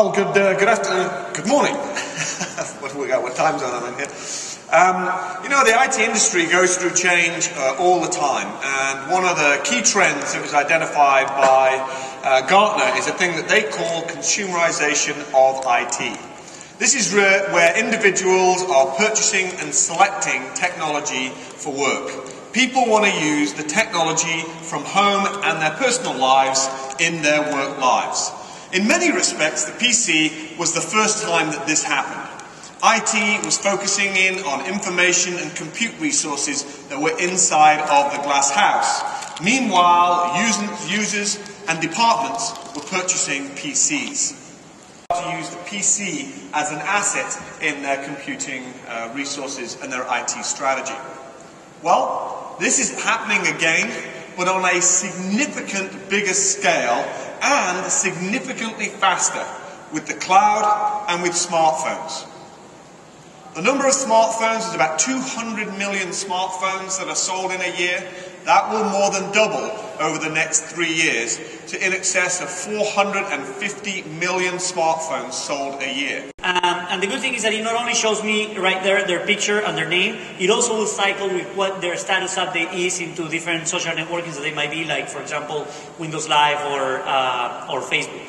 Well, good afternoon, good morning. What time zone am I in here? You know, the IT industry goes through change all the time, and one of the key trends that was identified by Gartner is a thing that they call consumerization of IT. This is where individuals are purchasing and selecting technology for work. People want to use the technology from home and their personal lives in their work lives. In many respects, the PC was the first time that this happened. IT was focusing in on information and compute resources that were inside of the glass house. Meanwhile, users and departments were purchasing PCs. To use the PC as an asset in their computing resources and their IT strategy. Well, this is happening again, but on a significant bigger scale and significantly faster with the cloud and with smartphones. The number of smartphones is about 200 million smartphones that are sold in a year. That will more than double over the next 3 years to in excess of 450 million smartphones sold a year. And the good thing is that it not only shows me right there their picture and their name, it also will cycle with what their status update is into different social networkings that they might be, like, for example, Windows Live or Facebook.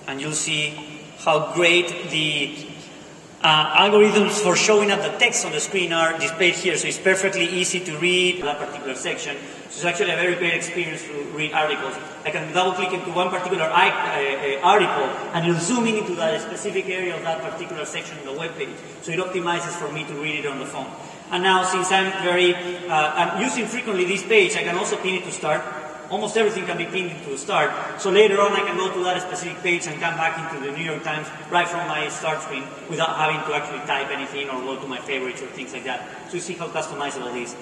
And you'll see how great the algorithms for showing up the text on the screen are displayed here, so it's perfectly easy to read that particular section. So it's actually a very great experience to read articles. I can double click into one particular article and it'll zoom in into that specific area of that particular section of the web page. So it optimizes for me to read it on the phone. And now, since I'm using frequently this page, I can also pin it to start. Almost everything can be pinned to start. So later on, I can go to that specific page and come back into the New York Times right from my start screen without having to actually type anything or go to my favorites or things like that. So you see how customizable it is.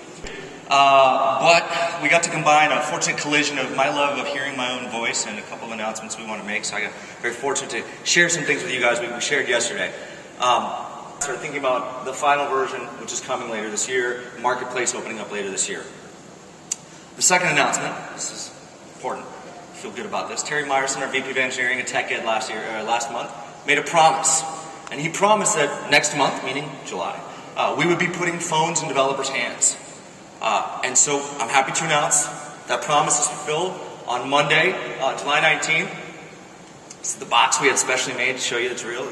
But we got to combine a fortunate collision of my love of hearing my own voice and a couple of announcements we want to make. So I got very fortunate to share some things with you guys we shared yesterday. Started thinking about the final version, which is coming later this year, Marketplace opening up later this year. The second announcement, this is important, I feel good about this. Terry Myerson, our VP of Engineering at TechEd last month, made a promise. And he promised that next month, meaning July, we would be putting phones in developers' hands. And so I'm happy to announce that promise is fulfilled on Monday, July 19th. This is the box we had specially made to show you it's real.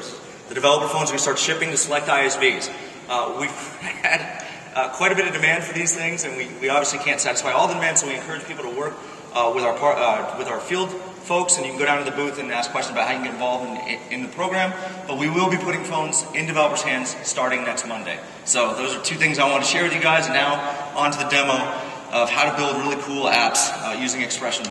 The developer phones are going to start shipping to select ISVs. We've had quite a bit of demand for these things, and we obviously can't satisfy all the demand, so we encourage people to work with our field folks, and you can go down to the booth and ask questions about how you can get involved in the program. But we will be putting phones in developers' hands starting next Monday. So those are two things I want to share with you guys, and now on to the demo of how to build really cool apps using expression.